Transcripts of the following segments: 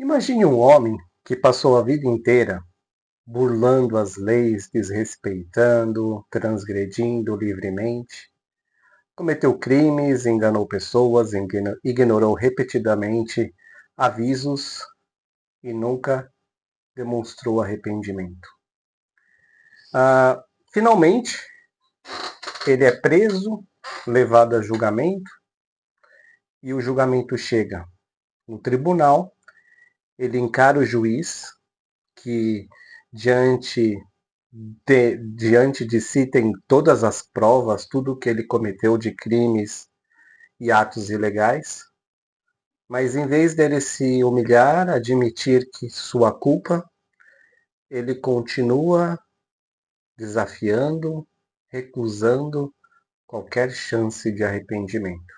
Imagine um homem que passou a vida inteira burlando as leis, desrespeitando, transgredindo livremente, cometeu crimes, enganou pessoas, ignorou repetidamente avisos e nunca demonstrou arrependimento. Finalmente, ele é preso, levado a julgamento, e o julgamento chega no tribunal. Ele encara o juiz, que diante de si tem todas as provas, tudo que ele cometeu de crimes e atos ilegais, mas em vez dele se humilhar, admitir que sua culpa, ele continua desafiando, recusando qualquer chance de arrependimento.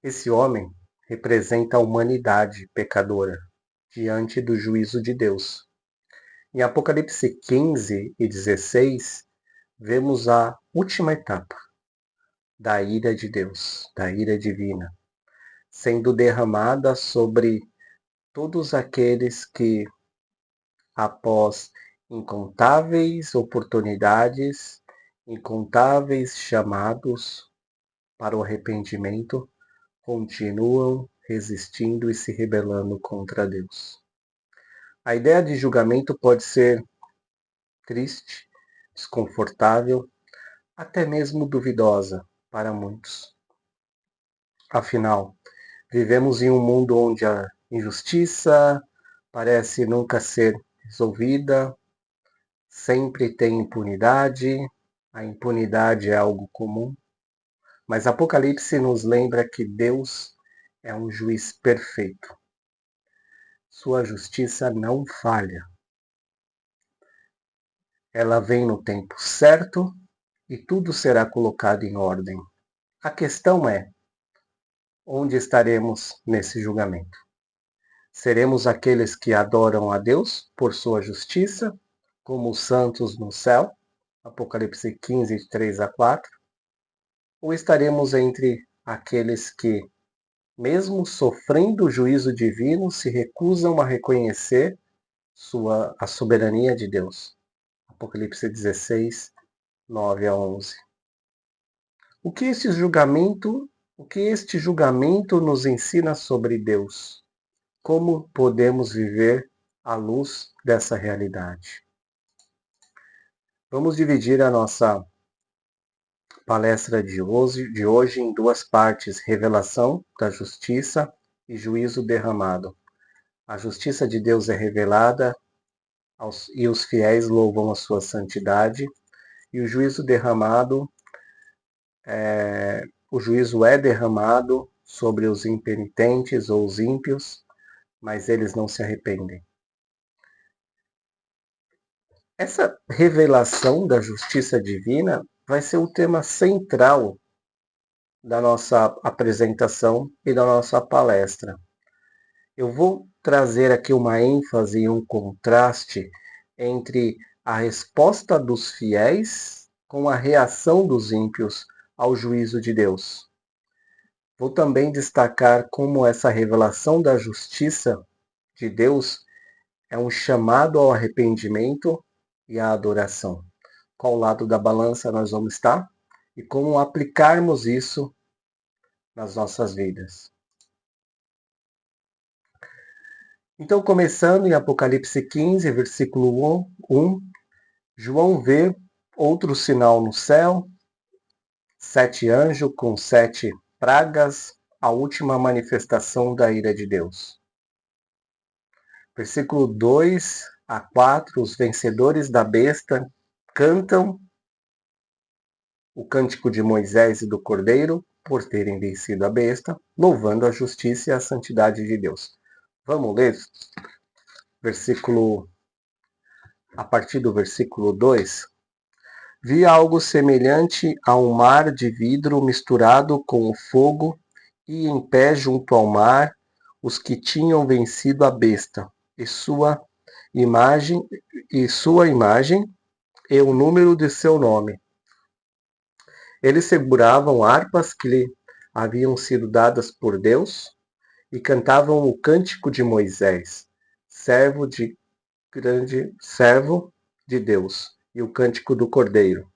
Esse homem representa a humanidade pecadora diante do juízo de Deus. Em Apocalipse 15 e 16, vemos a última etapa da ira de Deus, da ira divina, sendo derramada sobre todos aqueles que, após incontáveis oportunidades, incontáveis chamados para o arrependimento, continuam resistindo e se rebelando contra Deus. A ideia de julgamento pode ser triste, desconfortável, até mesmo duvidosa para muitos. Afinal, vivemos em um mundo onde a injustiça parece nunca ser resolvida, sempre tem impunidade, a impunidade é algo comum, mas Apocalipse nos lembra que Deus é um juiz perfeito. Sua justiça não falha. Ela vem no tempo certo e tudo será colocado em ordem. A questão é: onde estaremos nesse julgamento? Seremos aqueles que adoram a Deus por sua justiça, como os santos no céu, Apocalipse 15, 3 a 4, ou estaremos entre aqueles que, mesmo sofrendo o juízo divino, se recusam a reconhecer a soberania de Deus? Apocalipse 16, 9 a 11. O que este julgamento nos ensina sobre Deus? Como podemos viver à luz dessa realidade? Vamos dividir a nossa palestra de hoje em duas partes: revelação da justiça e juízo derramado. A justiça de Deus é revelada e os fiéis louvam a sua santidade, e o juízo é derramado sobre os impenitentes ou os ímpios, mas eles não se arrependem. Essa revelação da justiça divina vai ser o tema central da nossa apresentação e da nossa palestra. Eu vou trazer aqui uma ênfase e um contraste entre a resposta dos fiéis com a reação dos ímpios ao juízo de Deus. Vou também destacar como essa revelação da justiça de Deus é um chamado ao arrependimento e à adoração. Qual lado da balança nós vamos estar e como aplicarmos isso nas nossas vidas. Então, começando em Apocalipse 15, versículo 1, João vê outro sinal no céu, 7 anjos com 7 pragas, a última manifestação da ira de Deus. Versículo 2 a 4, os vencedores da besta cantam o cântico de Moisés e do Cordeiro, por terem vencido a besta, louvando a justiça e a santidade de Deus. Vamos ler a partir do versículo 2. Vi algo semelhante a um mar de vidro misturado com o fogo, e em pé junto ao mar os que tinham vencido a besta, e sua imagem e o número de seu nome. Eles seguravam harpas que lhe haviam sido dadas por Deus, e cantavam o cântico de Moisés, servo de Deus, e o cântico do Cordeiro.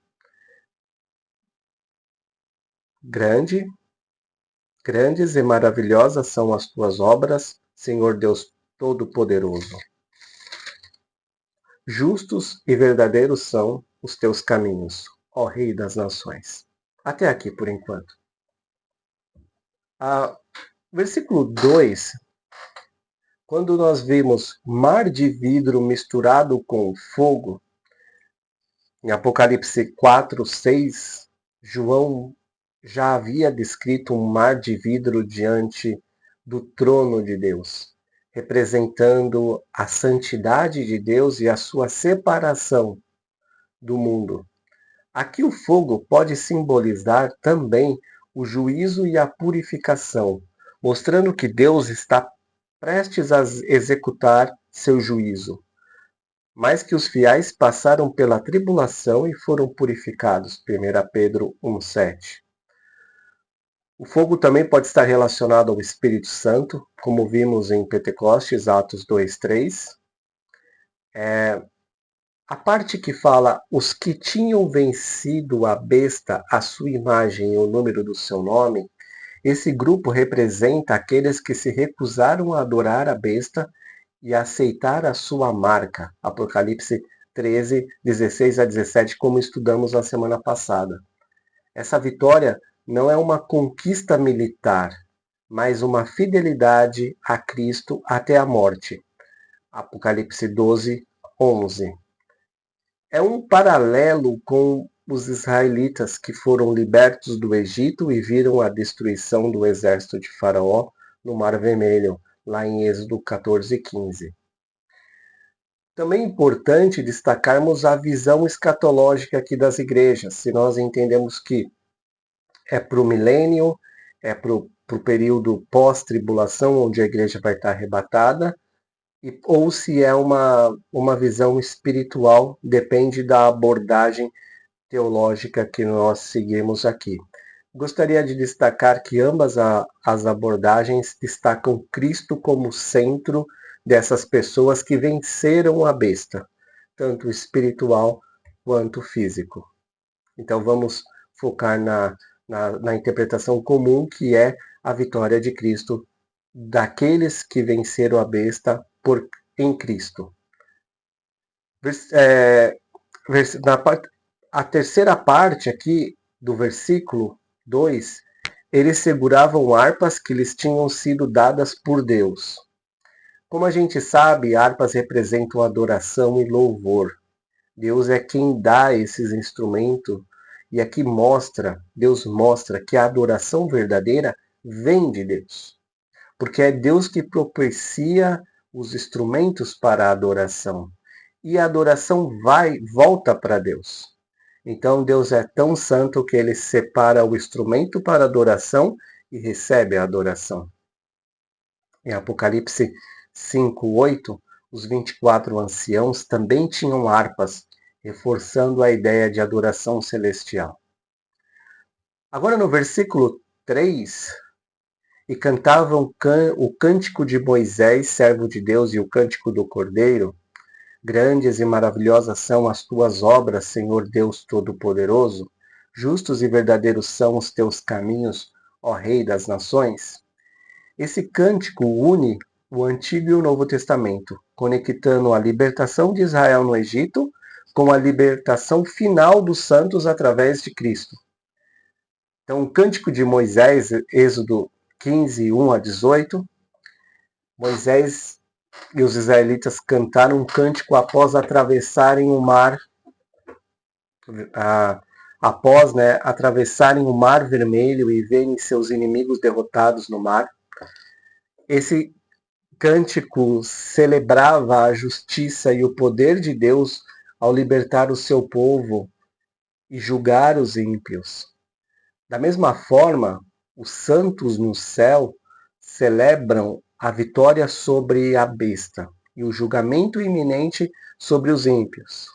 Grandes e maravilhosas são as tuas obras, Senhor Deus Todo-Poderoso. Justos e verdadeiros são os teus caminhos, ó Rei das Nações. Até aqui por enquanto. Versículo 2, quando nós vimos mar de vidro misturado com fogo, em Apocalipse 4, 6, João já havia descrito um mar de vidro diante do trono de Deus, representando a santidade de Deus e a sua separação do mundo. Aqui o fogo pode simbolizar também o juízo e a purificação, mostrando que Deus está prestes a executar seu juízo, mas que os fiéis passaram pela tribulação e foram purificados. 1 Pedro 1,7. O fogo também pode estar relacionado ao Espírito Santo, como vimos em Pentecostes, Atos 2,3. A parte que fala os que tinham vencido a besta, a sua imagem e o número do seu nome, esse grupo representa aqueles que se recusaram a adorar a besta e a aceitar a sua marca. Apocalipse 13, 16 a 17, como estudamos na semana passada. Essa vitória não é uma conquista militar, mas uma fidelidade a Cristo até a morte. Apocalipse 12, 11. É um paralelo com os israelitas que foram libertos do Egito e viram a destruição do exército de Faraó no Mar Vermelho, lá em Êxodo 14, 15. Também é importante destacarmos a visão escatológica aqui das igrejas, se nós entendemos que é para o milênio, é para o período pós-tribulação, onde a igreja vai estar arrebatada, ou se é uma visão espiritual, depende da abordagem teológica que nós seguimos aqui. Gostaria de destacar que ambas as abordagens destacam Cristo como centro dessas pessoas que venceram a besta, tanto espiritual quanto físico. Então vamos focar na interpretação comum, que é a vitória de Cristo, daqueles que venceram a besta em Cristo. A terceira parte aqui do versículo 2, eles seguravam harpas que lhes tinham sido dadas por Deus. Como a gente sabe, harpas representam adoração e louvor. Deus é quem dá esses instrumentos, e aqui Deus mostra que a adoração verdadeira vem de Deus. Porque é Deus que propicia os instrumentos para a adoração. E a adoração volta para Deus. Então Deus é tão santo que ele separa o instrumento para adoração e recebe a adoração. Em Apocalipse 5:8, os 24 anciãos também tinham harpas, reforçando a ideia de adoração celestial. Agora no versículo 3, e cantavam o cântico de Moisés, servo de Deus, e o cântico do Cordeiro. Grandes e maravilhosas são as tuas obras, Senhor Deus Todo-Poderoso. Justos e verdadeiros são os teus caminhos, ó Rei das Nações. Esse cântico une o Antigo e o Novo Testamento, conectando a libertação de Israel no Egito com a libertação final dos santos através de Cristo. Então, o cântico de Moisés, Êxodo 15, 1 a 18, Moisés e os israelitas cantaram um cântico após atravessarem o mar, atravessarem o Mar Vermelho e verem seus inimigos derrotados no mar. Esse cântico celebrava a justiça e o poder de Deus ao libertar o seu povo e julgar os ímpios. Da mesma forma, os santos no céu celebram a vitória sobre a besta e o julgamento iminente sobre os ímpios.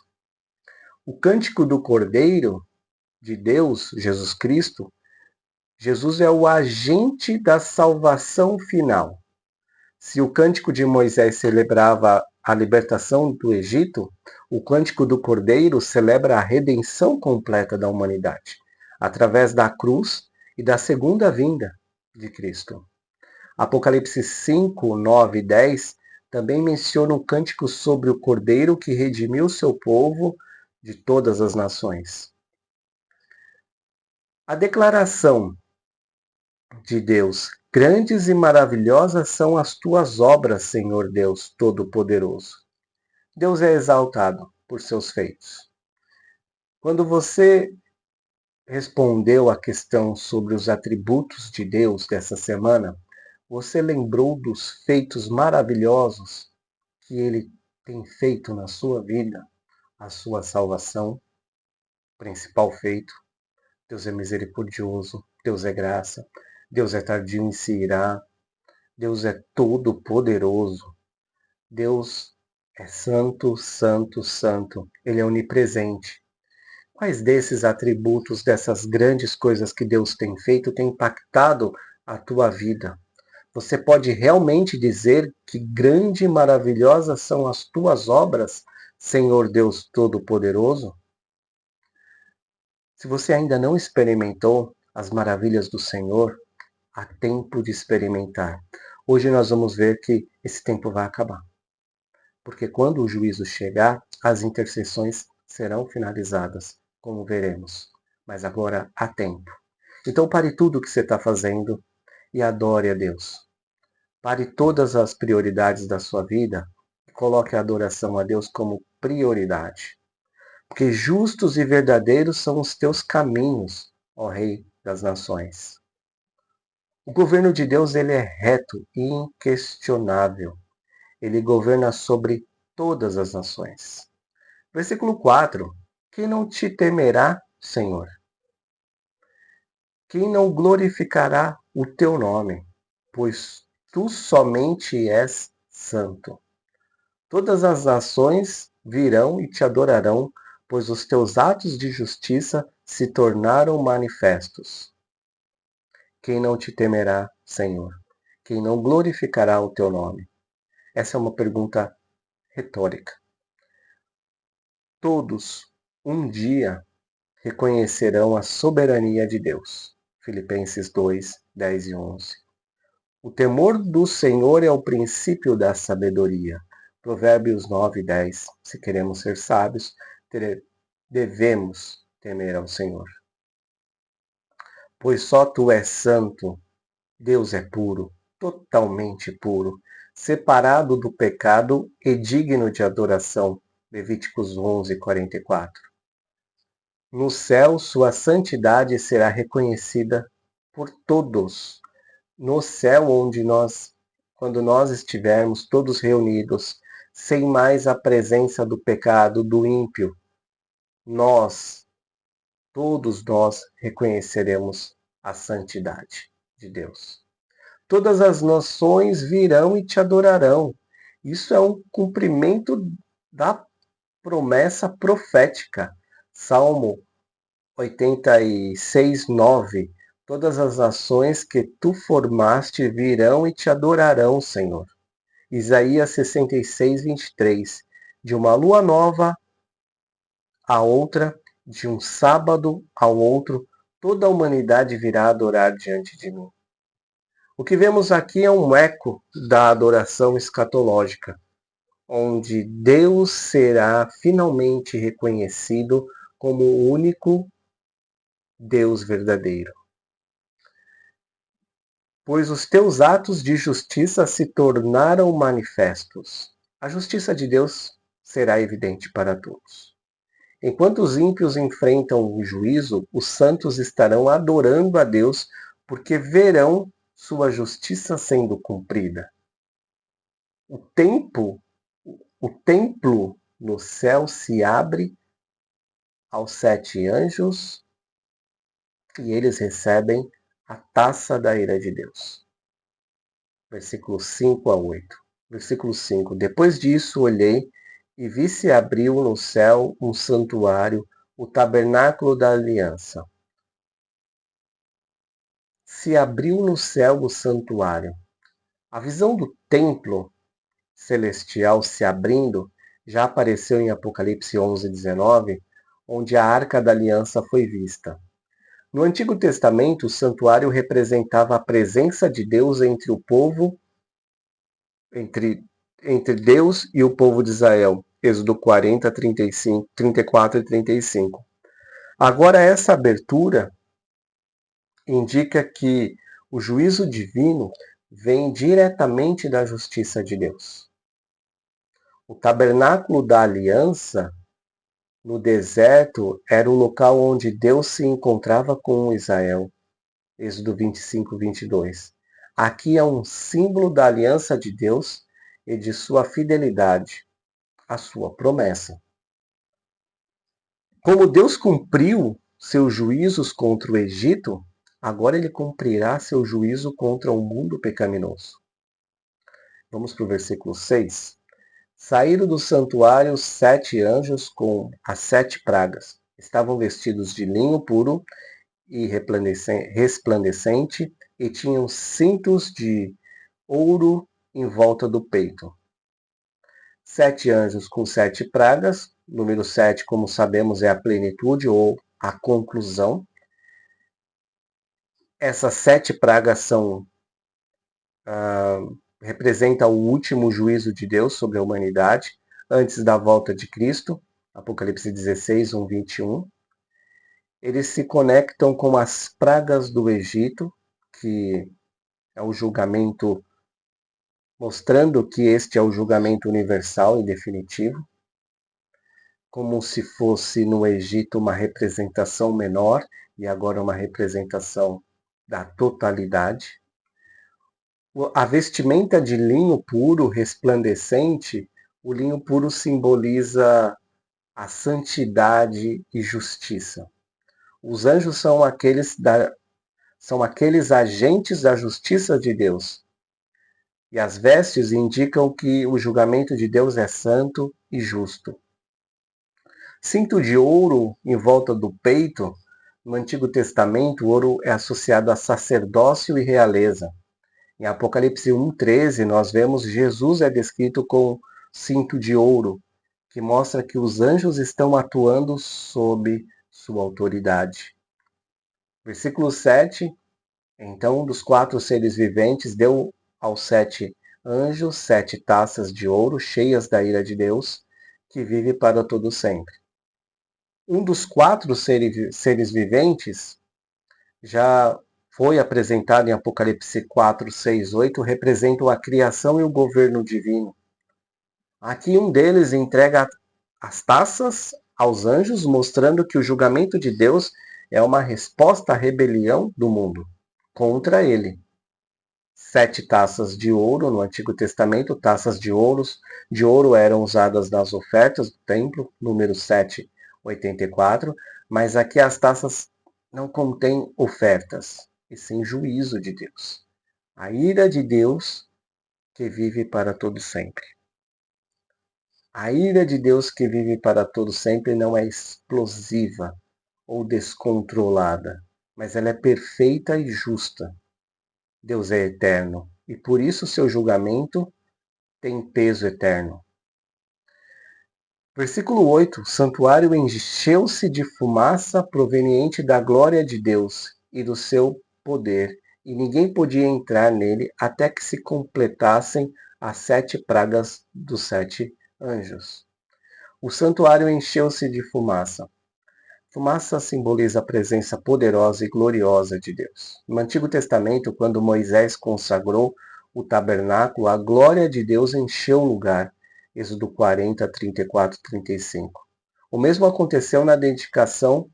O cântico do Cordeiro de Deus, Jesus Cristo, Jesus é o agente da salvação final. Se o cântico de Moisés celebrava a libertação do Egito, o cântico do Cordeiro celebra a redenção completa da humanidade, através da cruz e da segunda vinda de Cristo. Apocalipse 5, 9 e 10 também menciona um cântico sobre o Cordeiro que redimiu seu povo de todas as nações. A declaração de Deus: grandes e maravilhosas são as tuas obras, Senhor Deus Todo-Poderoso. Deus é exaltado por seus feitos. Quando você respondeu à questão sobre os atributos de Deus dessa semana, você lembrou dos feitos maravilhosos que Ele tem feito na sua vida, a sua salvação, principal feito. Deus é misericordioso, Deus é graça, Deus é tardio em se irar, Deus é todo-poderoso, Deus é santo, santo, santo, Ele é onipresente. Quais desses atributos, dessas grandes coisas que Deus tem feito, tem impactado a tua vida? Você pode realmente dizer que grande e maravilhosas são as tuas obras, Senhor Deus Todo-Poderoso? Se você ainda não experimentou as maravilhas do Senhor, há tempo de experimentar. Hoje nós vamos ver que esse tempo vai acabar. Porque quando o juízo chegar, as intercessões serão finalizadas, como veremos. Mas agora há tempo. Então pare tudo o que você está fazendo e adore a Deus. Pare todas as prioridades da sua vida e coloque a adoração a Deus como prioridade. Porque justos e verdadeiros são os teus caminhos, ó Rei das Nações. O governo de Deus ele é reto e inquestionável. Ele governa sobre todas as nações. Versículo 4. Quem não te temerá, Senhor? Quem não glorificará o teu nome? Pois tu somente és santo. Todas as nações virão e te adorarão, pois os teus atos de justiça se tornaram manifestos. Quem não te temerá, Senhor? Quem não glorificará o teu nome? Essa é uma pergunta retórica. Todos, um dia, reconhecerão a soberania de Deus. Filipenses 2, 10 e 11. O temor do Senhor é o princípio da sabedoria. Provérbios 9, 10. Se queremos ser sábios, devemos temer ao Senhor. Pois só tu és santo, Deus é puro, totalmente puro, separado do pecado e digno de adoração. Levíticos 11, 44. No céu, sua santidade será reconhecida por todos. No céu, quando nós estivermos todos reunidos, sem mais a presença do pecado, do ímpio, todos nós reconheceremos a santidade de Deus. Todas as nações virão e te adorarão. Isso é um cumprimento da promessa profética. Salmo 86, 9. Todas as nações que tu formaste virão e te adorarão, Senhor. Isaías 66, 23. De uma lua nova a outra, de um sábado ao outro, toda a humanidade virá adorar diante de mim. O que vemos aqui é um eco da adoração escatológica, onde Deus será finalmente reconhecido como o único Deus verdadeiro. Pois os teus atos de justiça se tornaram manifestos. A justiça de Deus será evidente para todos. Enquanto os ímpios enfrentam o juízo, os santos estarão adorando a Deus, porque verão sua justiça sendo cumprida. O templo no céu se abre aos 7 anjos e eles recebem a taça da ira de Deus. Versículos 5 a 8. Versículo 5. Depois disso olhei e vi se abriu no céu um santuário, o tabernáculo da aliança. Se abriu no céu o santuário. A visão do templo celestial se abrindo já apareceu em Apocalipse 11:19, onde a Arca da Aliança foi vista. No Antigo Testamento, o santuário representava a presença de Deus entre o povo, entre Deus e o povo de Israel. Êxodo 40, 35, 34 e 35. Agora, essa abertura indica que o juízo divino vem diretamente da justiça de Deus. O tabernáculo da aliança no deserto era o local onde Deus se encontrava com Israel. Êxodo 25, 22. Aqui é um símbolo da aliança de Deus e de sua fidelidade, a sua promessa. Como Deus cumpriu seus juízos contra o Egito, agora ele cumprirá seu juízo contra o mundo pecaminoso. Vamos para o versículo 6. Saíram do santuário 7 anjos com as 7 pragas. Estavam vestidos de linho puro e resplandecente e tinham cintos de ouro em volta do peito. 7 anjos com 7 pragas. Número 7, como sabemos, é a plenitude ou a conclusão. Essas 7 pragas representam o último juízo de Deus sobre a humanidade, antes da volta de Cristo. Apocalipse 16, 1, 21. Eles se conectam com as pragas do Egito, que é o julgamento, mostrando que este é o julgamento universal e definitivo, como se fosse no Egito uma representação menor e agora uma representação da totalidade. A vestimenta de linho puro, resplandecente, o linho puro simboliza a santidade e justiça. Os anjos são aqueles agentes da justiça de Deus. E as vestes indicam que o julgamento de Deus é santo e justo. Cinto de ouro em volta do peito. No Antigo Testamento, o ouro é associado a sacerdócio e realeza. Em Apocalipse 1:13, nós vemos Jesus é descrito com cinto de ouro, que mostra que os anjos estão atuando sob sua autoridade. Versículo 7. Então, dos 4 seres viventes, deu aos 7 anjos 7 taças de ouro cheias da ira de Deus, que vive para todo sempre. Um dos 4 seres viventes já foi apresentado em Apocalipse 4, 6, 8, representam a criação e o governo divino. Aqui um deles entrega as taças aos anjos, mostrando que o julgamento de Deus é uma resposta à rebelião do mundo contra ele. 7 taças de ouro no Antigo Testamento, taças de ouro eram usadas nas ofertas do templo, número 7, 84, mas aqui as taças não contêm ofertas, e sim juízo de Deus. A ira de Deus que vive para todo sempre. A ira de Deus que vive para todo sempre não é explosiva ou descontrolada, mas ela é perfeita e justa. Deus é eterno e por isso seu julgamento tem peso eterno. Versículo 8: o santuário encheu-se de fumaça proveniente da glória de Deus e do seu poder, e ninguém podia entrar nele até que se completassem as 7 pragas dos 7 anjos. O santuário encheu-se de fumaça. Fumaça simboliza a presença poderosa e gloriosa de Deus. No Antigo Testamento, quando Moisés consagrou o tabernáculo, a glória de Deus encheu o lugar. Êxodo 40, 34 e 35. O mesmo aconteceu na dedicação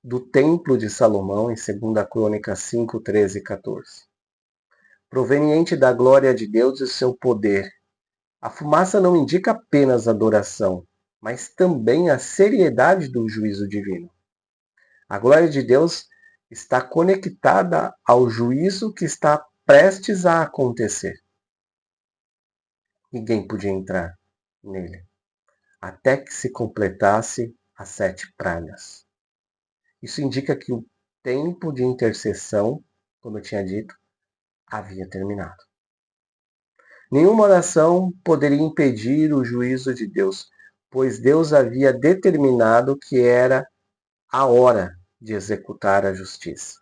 do Templo de Salomão, em 2 Crônicas 5, 13 e 14. Proveniente da glória de Deus e seu poder. A fumaça não indica apenas adoração, mas também a seriedade do juízo divino. A glória de Deus está conectada ao juízo que está prestes a acontecer. Ninguém podia entrar nele, até que se completasse as 7 pragas. Isso indica que o tempo de intercessão, como eu tinha dito, havia terminado. Nenhuma oração poderia impedir o juízo de Deus, pois Deus havia determinado que era a hora de executar a justiça.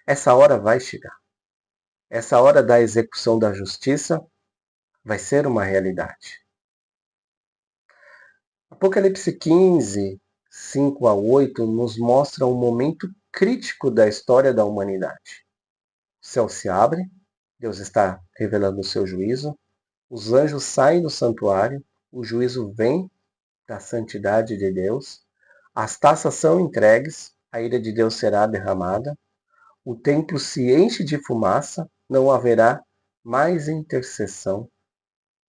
Essa hora vai chegar. Essa hora da execução da justiça vai ser uma realidade. Apocalipse 15, 5 a 8, nos mostra um momento crítico da história da humanidade. O céu se abre, Deus está revelando o seu juízo, os anjos saem do santuário, o juízo vem da santidade de Deus, as taças são entregues, a ira de Deus será derramada, o templo se enche de fumaça, não haverá mais intercessão,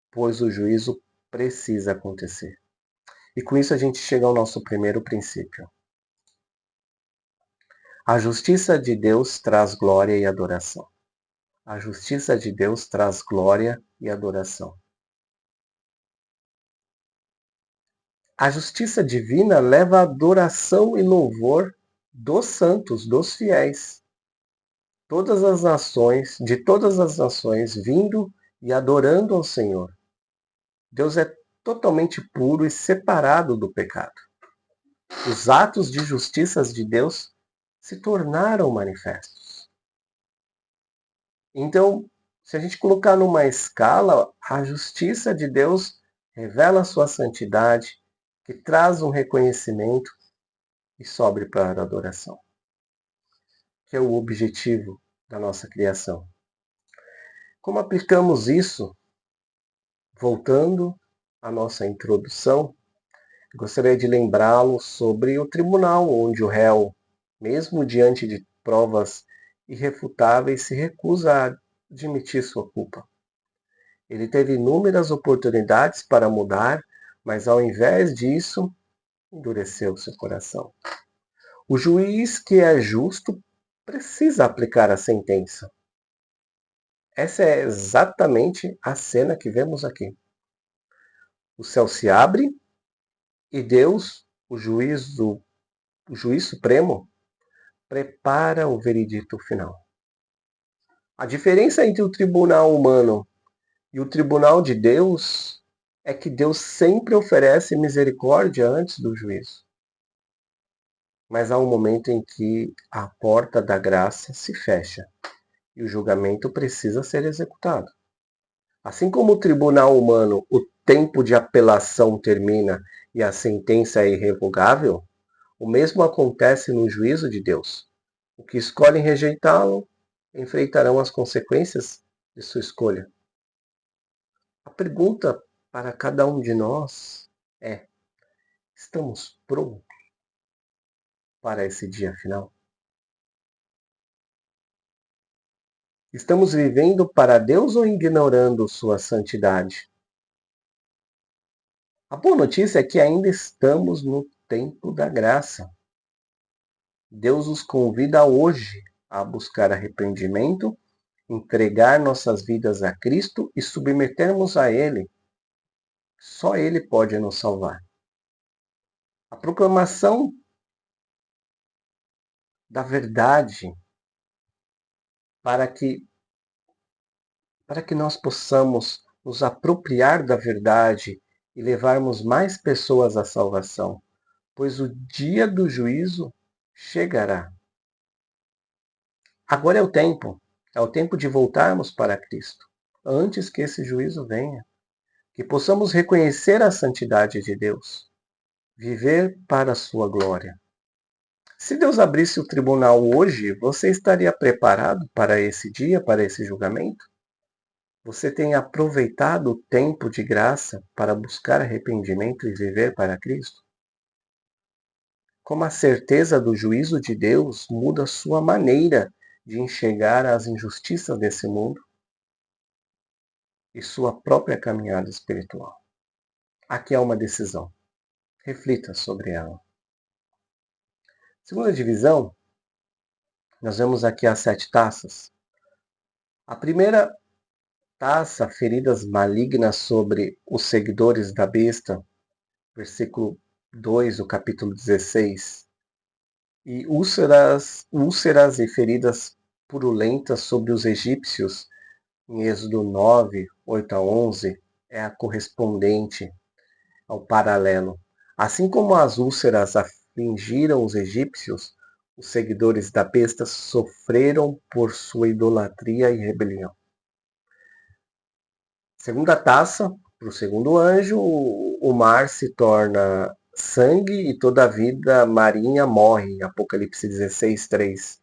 pois o juízo precisa acontecer. E com isso a gente chega ao nosso primeiro princípio. A justiça de Deus traz glória e adoração. A justiça de Deus traz glória e adoração. A justiça divina leva adoração e louvor dos santos, dos fiéis. Todas as nações, de todas as nações, vindo e adorando ao Senhor. Deus é totalmente puro e separado do pecado. Os atos de justiça de Deus se tornaram manifestos. Então, se a gente colocar numa escala, a justiça de Deus revela a sua santidade, que traz um reconhecimento e sobe para a adoração, que é o objetivo da nossa criação. Como aplicamos isso? Voltando à nossa introdução, gostaria de lembrá-lo sobre o tribunal, onde o réu, mesmo diante de provas irrefutáveis, se recusa a admitir sua culpa. Ele teve inúmeras oportunidades para mudar, mas ao invés disso, endureceu seu coração. O juiz que é justo precisa aplicar a sentença. Essa é exatamente a cena que vemos aqui. O céu se abre e Deus, o juiz supremo, prepara o veredito final. A diferença entre o tribunal humano e o tribunal de Deus é que Deus sempre oferece misericórdia antes do juízo. Mas há um momento em que a porta da graça se fecha e o julgamento precisa ser executado. Assim como o tribunal humano, o tempo de apelação termina e a sentença é irrevogável, o mesmo acontece no juízo de Deus. Os que escolhem rejeitá-lo enfrentarão as consequências de sua escolha. A pergunta para cada um de nós é: estamos prontos para esse dia final? Estamos vivendo para Deus ou ignorando sua santidade? A boa notícia é que ainda estamos no tempo da graça. Deus nos convida hoje a buscar arrependimento, entregar nossas vidas a Cristo e submetermos a Ele. Só Ele pode nos salvar. A proclamação da verdade para que nós possamos nos apropriar da verdade e levarmos mais pessoas à salvação, pois o dia do juízo chegará. Agora é o tempo de voltarmos para Cristo, antes que esse juízo venha, que possamos reconhecer a santidade de Deus, viver para a sua glória. Se Deus abrisse o tribunal hoje, você estaria preparado para esse dia, para esse julgamento? Você tem aproveitado o tempo de graça para buscar arrependimento e viver para Cristo? Como a certeza do juízo de Deus muda sua maneira de enxergar as injustiças desse mundo e sua própria caminhada espiritual. Aqui há uma decisão. Reflita sobre ela. Segunda divisão, nós vemos aqui as 7 taças. A primeira taça, feridas malignas sobre os seguidores da besta, versículo 2 do capítulo 16. E úlceras e feridas purulentas sobre os egípcios, em Êxodo 9, 8 a 11, é a correspondente ao paralelo. Assim como as úlceras afligiram os egípcios, os seguidores da besta sofreram por sua idolatria e rebelião. Segunda taça, para o segundo anjo, o mar se torna sangue e toda a vida marinha morre. Apocalipse 16, 3.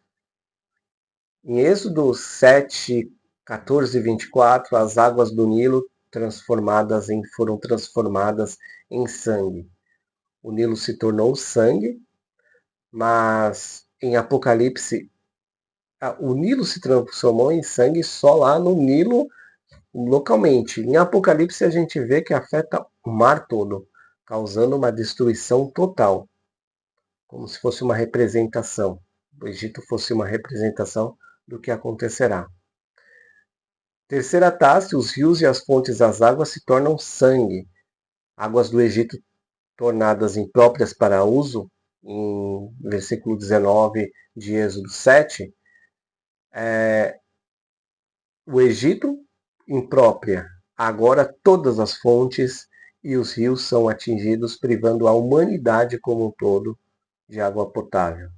Em Êxodo 7, 14 e 24, as águas do Nilo foram transformadas em sangue. O Nilo se tornou sangue, mas em Apocalipse, o Nilo se transformou em sangue só lá no Nilo, localmente. Em Apocalipse a gente vê que afeta o mar todo, causando uma destruição total, como se fosse uma representação. O Egito fosse uma representação do que acontecerá. Terceira taça, os rios e as fontes das águas se tornam sangue. Águas do Egito tornadas impróprias para uso, em versículo 19 de Êxodo 7, o Egito imprópria. Agora todas as fontes e os rios são atingidos, privando a humanidade como um todo de água potável.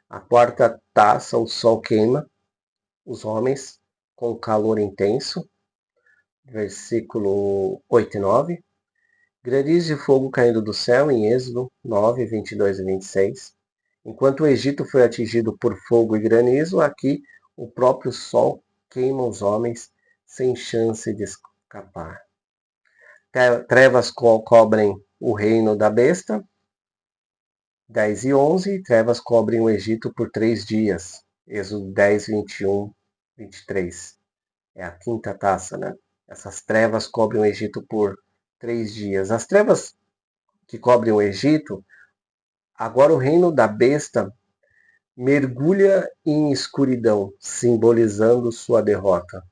A quarta taça, o sol queima os homens com calor intenso, versículo 8 e 9. Granizo de fogo caindo do céu, em Êxodo 9, 22 e 26. Enquanto o Egito foi atingido por fogo e granizo, aqui o próprio sol queima os homens sem chance de escapar. Trevas cobrem o reino da besta, 10 e 11. Trevas cobrem o Egito por 3 dias, Êxodo 10, 21, 23. É a quinta taça, né? Essas trevas cobrem o Egito por 3 dias. As trevas que cobrem o Egito, agora o reino da besta mergulha em escuridão, simbolizando sua derrota.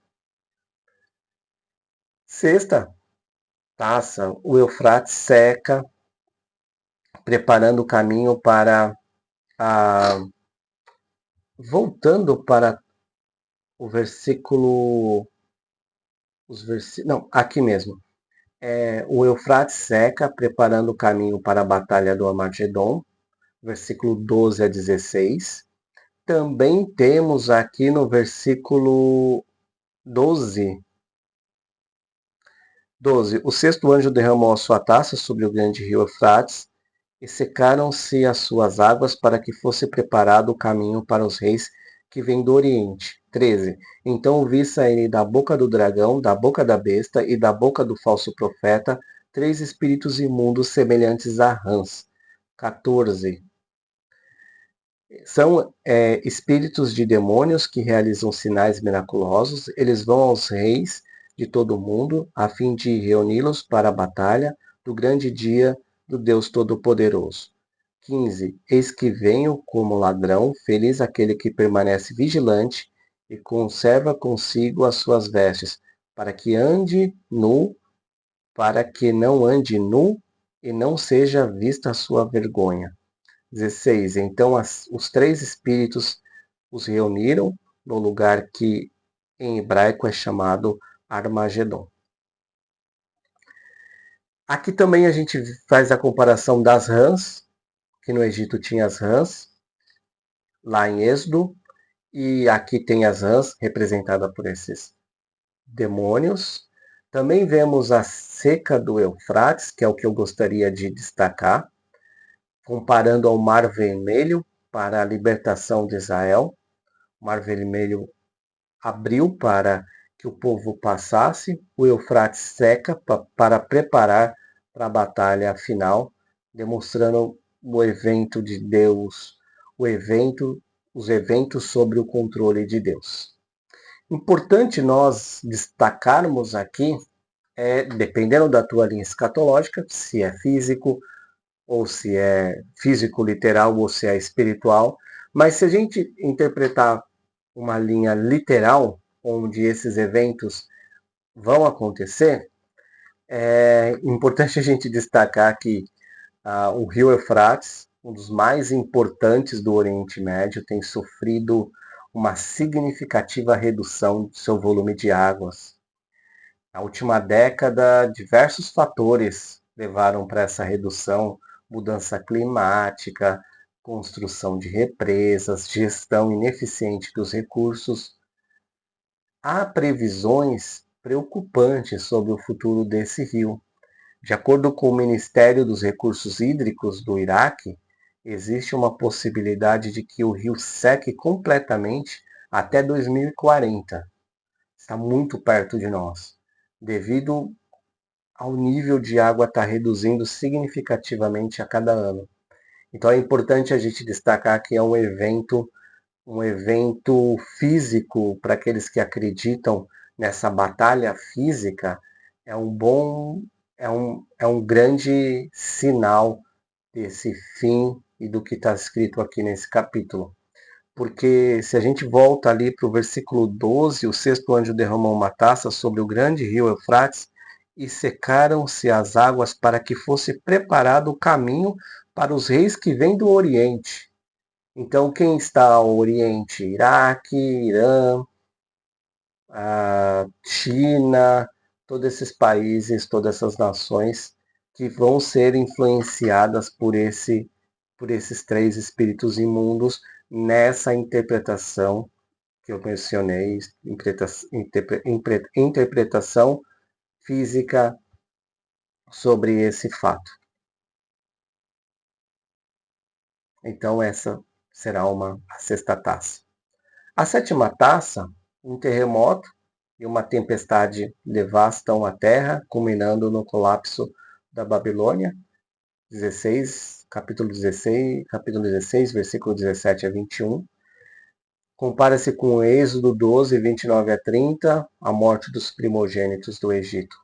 Sexta taça, o Eufrates seca, preparando o caminho para voltando para o versículo. Não, aqui mesmo. O Eufrates seca, preparando o caminho para a batalha do Armagedon, versículo 12 a 16. Também temos aqui no versículo 12. O sexto anjo derramou a sua taça sobre o grande rio Eufrates, e secaram-se as suas águas para que fosse preparado o caminho para os reis que vêm do Oriente. 13. Então vi saírem da boca do dragão, da boca da besta e da boca do falso profeta 3 espíritos imundos semelhantes a rãs. 14. São espíritos de demônios que realizam sinais miraculosos. Eles vão aos reis de todo o mundo, a fim de reuni-los para a batalha do grande dia do Deus Todo-Poderoso. 15. Eis que venho como ladrão, feliz aquele que permanece vigilante e conserva consigo as suas vestes, para que não ande nu e não seja vista a sua vergonha. 16. Então os 3 espíritos os reuniram no lugar que em hebraico é chamado Armagedon. Aqui também a gente faz a comparação das rãs, que no Egito tinha as rãs, lá em Êxodo, e aqui tem as rãs, representada por esses demônios. Também vemos a seca do Eufrates, que é o que eu gostaria de destacar, comparando ao Mar Vermelho para a libertação de Israel. O Mar Vermelho abriu para que o povo passasse, o Eufrates seca para preparar para a batalha final, demonstrando o evento de Deus, os eventos sobre o controle de Deus. Importante nós destacarmos aqui, dependendo da tua linha escatológica, se é físico, ou se é físico literal, ou se é espiritual, mas se a gente interpretar uma linha literal, onde esses eventos vão acontecer, é importante a gente destacar que o rio Eufrates, um dos mais importantes do Oriente Médio, tem sofrido uma significativa redução de seu volume de águas. Na última década, diversos fatores levaram para essa redução: mudança climática, construção de represas, gestão ineficiente dos recursos. Há previsões preocupantes sobre o futuro desse rio. De acordo com o Ministério dos Recursos Hídricos do Iraque, existe uma possibilidade de que o rio seque completamente até 2040. Está muito perto de nós, devido ao nível de água estar reduzindo significativamente a cada ano. Então é importante a gente destacar que é um evento físico para aqueles que acreditam nessa batalha física. É um grande sinal desse fim e do que está escrito aqui nesse capítulo. Porque se a gente volta ali para o versículo 12, o sexto anjo derramou uma taça sobre o grande rio Eufrates e secaram-se as águas para que fosse preparado o caminho para os reis que vêm do Oriente. Então, quem está ao Oriente? Iraque, Irã, a China, todos esses países, todas essas nações que vão ser influenciadas por esses três espíritos imundos nessa interpretação que eu mencionei, interpretação física sobre esse fato. Então essa será a sexta taça. A sétima taça, um terremoto e uma tempestade devastam a terra, culminando no colapso da Babilônia. Capítulo 16, versículo 17 a 21. Compara-se com o Êxodo 12, 29 a 30, a morte dos primogênitos do Egito.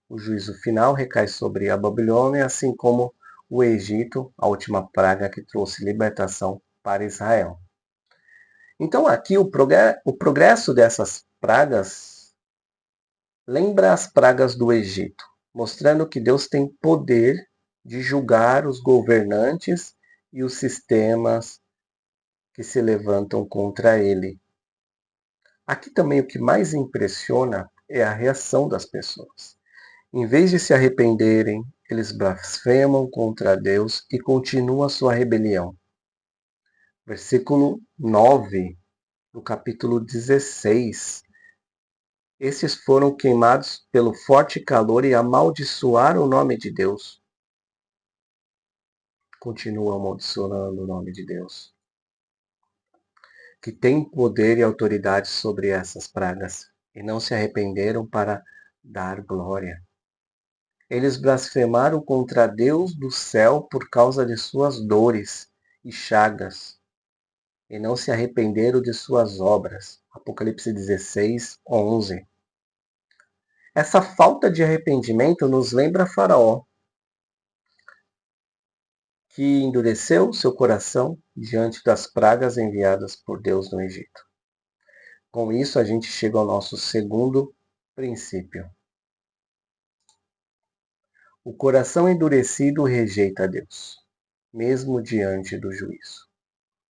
O juízo final recai sobre a Babilônia, assim como o Egito, a última praga que trouxe libertação para Israel. Então aqui o progresso dessas pragas lembra as pragas do Egito, mostrando que Deus tem poder de julgar os governantes e os sistemas que se levantam contra ele. Aqui também o que mais impressiona é a reação das pessoas. Em vez de se arrependerem, eles blasfemam contra Deus e continuam a sua rebelião. Versículo 9 do capítulo 16. Esses foram queimados pelo forte calor e amaldiçoaram o nome de Deus. Continuam amaldiçoando o nome de Deus, que tem poder e autoridade sobre essas pragas, e não se arrependeram para dar glória. Eles blasfemaram contra Deus do céu por causa de suas dores e chagas, e não se arrependeram de suas obras. Apocalipse 16, 11. Essa falta de arrependimento nos lembra Faraó, que endureceu seu coração diante das pragas enviadas por Deus no Egito. Com isso, a gente chega ao nosso segundo princípio. O coração endurecido rejeita Deus, mesmo diante do juízo.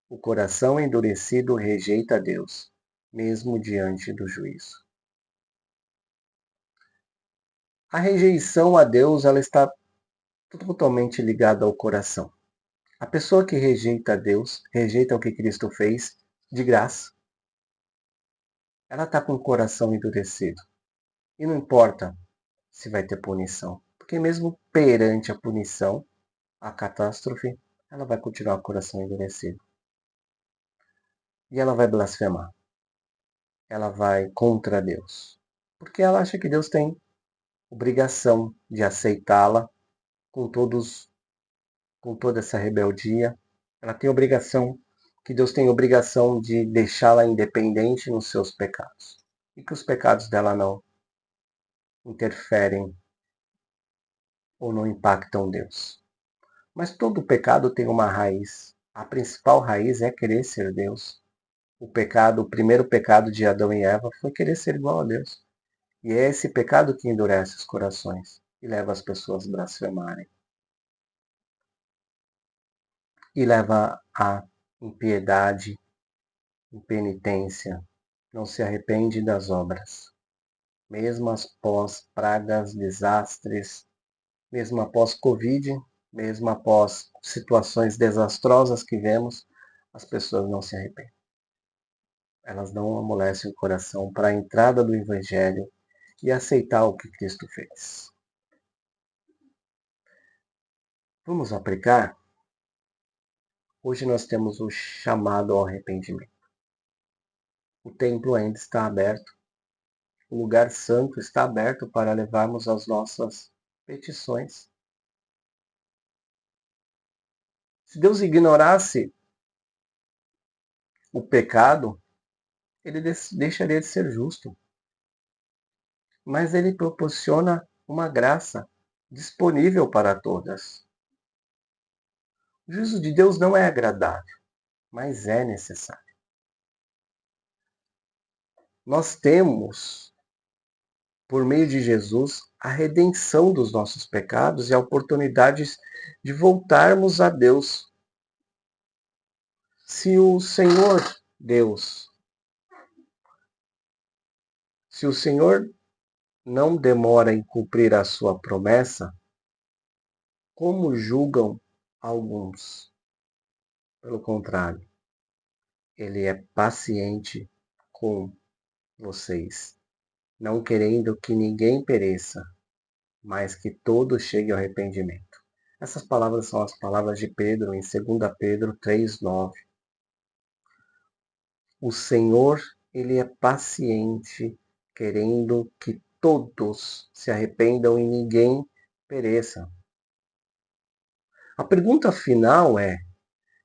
O coração endurecido rejeita Deus, mesmo diante do juízo. A rejeição a Deus, ela está totalmente ligada ao coração. A pessoa que rejeita a Deus, rejeita o que Cristo fez de graça. Ela está com o coração endurecido. E não importa se vai ter punição, porque mesmo perante a punição, a catástrofe, ela vai continuar com o coração endurecido. E ela vai blasfemar. Ela vai contra Deus. Porque ela acha que Deus tem obrigação de aceitá-la com toda essa rebeldia. Ela tem obrigação, que Deus tem obrigação de deixá-la independente nos seus pecados. E que os pecados dela não interferem ou não impactam Deus. Mas todo pecado tem uma raiz. A principal raiz é querer ser Deus. O primeiro pecado de Adão e Eva foi querer ser igual a Deus. E é esse pecado que endurece os corações e leva as pessoas a blasfemarem. E leva à impiedade impenitência, não se arrepende das obras, mesmo após pragas, desastres, mesmo após Covid, mesmo após situações desastrosas que vemos, as pessoas não se arrependem. Elas não amolecem o coração para a entrada do Evangelho e aceitar o que Cristo fez. Vamos aplicar? Hoje nós temos o chamado ao arrependimento. O templo ainda está aberto, o lugar santo está aberto para levarmos as nossas petições. Se Deus ignorasse o pecado, ele deixaria de ser justo. Mas ele proporciona uma graça disponível para todas. O juízo de Deus não é agradável, mas é necessário. Nós temos, por meio de Jesus, a redenção dos nossos pecados e a oportunidade de voltarmos a Deus. Se o Senhor Deus, se o Senhor não demora em cumprir a sua promessa, como julgam alguns? Pelo contrário, ele é paciente com vocês, não querendo que ninguém pereça, mas que todos cheguem ao arrependimento. Essas palavras são as palavras de Pedro em 2 Pedro 3:9. O Senhor, ele é paciente, querendo que todos se arrependam e ninguém pereça. A pergunta final é: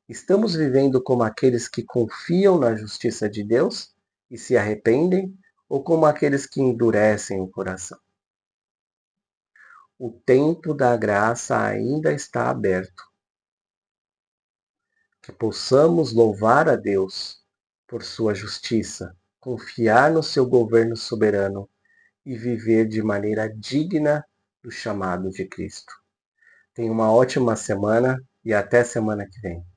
estamos vivendo como aqueles que confiam na justiça de Deus e se arrependem, ou como aqueles que endurecem o coração? O tempo da graça ainda está aberto. Que possamos louvar a Deus por sua justiça, confiar no seu governo soberano e viver de maneira digna do chamado de Cristo. Tenha uma ótima semana e até semana que vem.